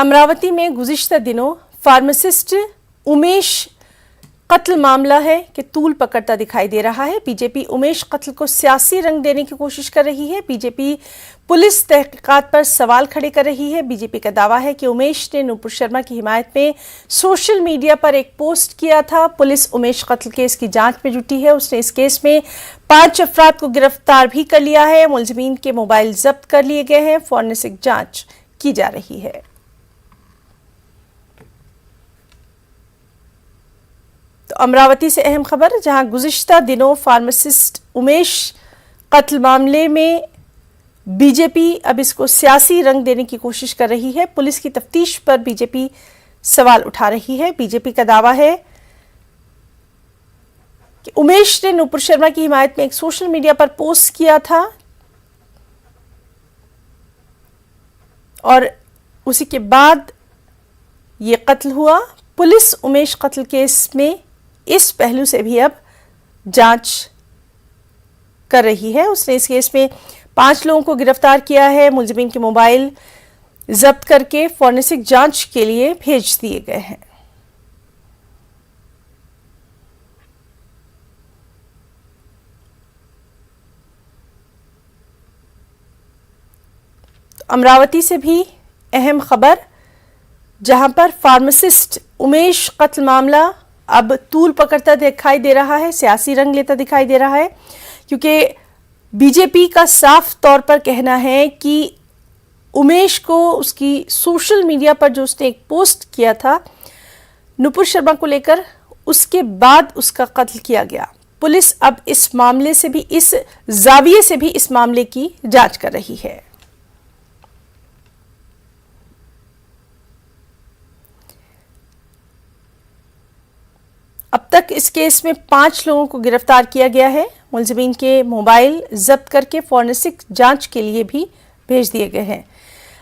अमरावती में गुज़िश्ता दिनों फार्मासिस्ट उमेश कत्ल मामला है कि तूल पकड़ता दिखाई दे रहा है। बीजेपी उमेश कत्ल को सियासी रंग देने की कोशिश कर रही है। बीजेपी पुलिस तहकीकात पर सवाल खड़े कर रही है। बीजेपी का दावा है कि उमेश ने नुपुर शर्मा की हिमायत में सोशल मीडिया पर एक पोस्ट किया था। पुलिस उमेश कत्ल केस की जांच में जुटी है। उसने इस केस में 5 अफराद को गिरफ्तार भी कर लिया है। मुलजिमीन के मोबाइल जब्त कर लिए गए हैं। फॉरेंसिक जांच की जा रही है। तो अमरावती से अहम खबर, जहां गुज़िश्ता दिनों फार्मासिस्ट उमेश कत्ल मामले में बीजेपी अब इसको सियासी रंग देने की कोशिश कर रही है। पुलिस की तफ्तीश पर बीजेपी सवाल उठा रही है। बीजेपी का दावा है कि उमेश ने नुपुर शर्मा की हिमायत में एक सोशल मीडिया पर पोस्ट किया था और उसी के बाद ये कत्ल हुआ। पुलिस उमेश कत्ल केस में इस पहलू से भी अब जांच कर रही है। उसने इस केस में 5 लोगों को गिरफ्तार किया है। मुलजिमीन के मोबाइल जब्त करके फॉरेंसिक जांच के लिए भेज दिए गए हैं। अमरावती से भी अहम खबर, जहां पर फार्मासिस्ट उमेश कत्ल मामला अब तूल पकड़ता दिखाई दे रहा है, सियासी रंग लेता दिखाई दे रहा है, क्योंकि बीजेपी का साफ तौर पर कहना है कि उमेश को उसकी सोशल मीडिया पर जो उसने एक पोस्ट किया था नुपुर शर्मा को लेकर, उसके बाद उसका कत्ल किया गया। पुलिस अब इस मामले से भी, इस जाविये से भी इस मामले की जांच कर रही है। अब तक इस केस में 5 लोगों को गिरफ्तार किया गया है। मुलजिमीन के मोबाइल जब्त करके फॉरेंसिक जांच के लिए भी भेज दिए गए हैं।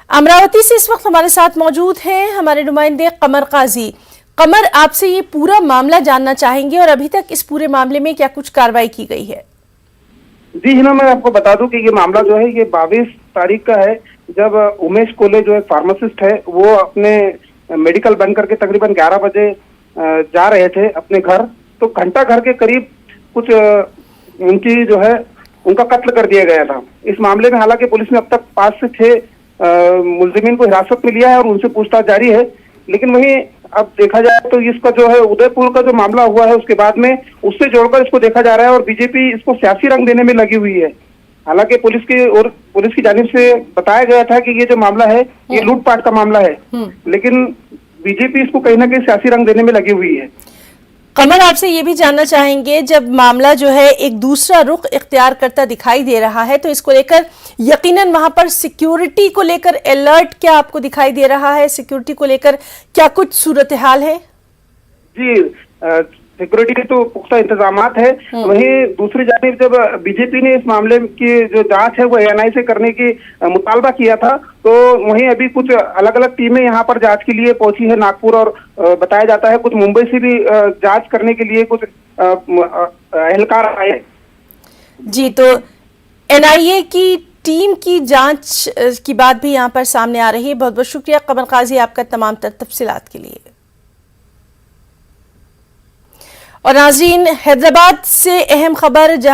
अमरावती से इस वक्त हमारे साथ मौजूद हैं हमारे नुमाइंदे कमर काजी। कमर, आपसे ये पूरा मामला जानना चाहेंगे और अभी तक इस पूरे मामले में क्या कुछ कार्रवाई की गई है? जी हिना, मैं आपको बता दूं कि ये मामला जो है ये 22 तारीख का है, जब उमेश कोले जो एक फार्मासिस्ट है वो अपने मेडिकल बंद करके तकरीबन 11 बजे जा रहे थे अपने घर। तो घंटा घर के करीब कुछ उनकी जो है उनका कत्ल कर दिया गया था। इस मामले में हालांकि पुलिस ने अब तक 5 से 6 मुलजिमीन को हिरासत में लिया है और उनसे पूछताछ जारी है। लेकिन वहीं अब देखा जाए तो इसका जो है उदयपुर का जो मामला हुआ है उसके बाद में उससे जोड़कर इसको देखा जा रहा है और बीजेपी इसको सियासी रंग देने में लगी हुई है। हालांकि पुलिस की जानिब से बताया गया था कि ये जो मामला है ये लूटपाट का मामला है, लेकिन बीजेपी इसको कहीं ना कहीं सियासी रंग देने में लगी हुई है। कमर, आपसे ये भी जानना चाहेंगे, जब मामला जो है एक दूसरा रुख इख्तियार करता दिखाई दे रहा है तो इसको लेकर यकीनन वहां पर सिक्योरिटी को लेकर अलर्ट क्या आपको दिखाई दे रहा है? सिक्योरिटी को लेकर क्या कुछ सूरत हाल है? जी, सिक्योरिटी के तो पुख्ता इंतजामात है। वहीं दूसरी जानिब जब बीजेपी ने इस मामले की जो जांच है वो एएनआई से करने की मुतालबा किया था, तो वहीं अभी कुछ अलग अलग टीमें यहाँ पर जांच के लिए पहुंची है नागपुर, और बताया जाता है कुछ मुंबई से भी जांच करने के लिए कुछ एहलकार आए। जी, तो एनआईए की टीम की जांच की बात भी यहाँ पर सामने आ रही है। बहुत बहुत शुक्रिया कमर काजी आपका तमाम तफसीलात के लिए। और नाज़रीन, हैदराबाद से अहम खबर, जहां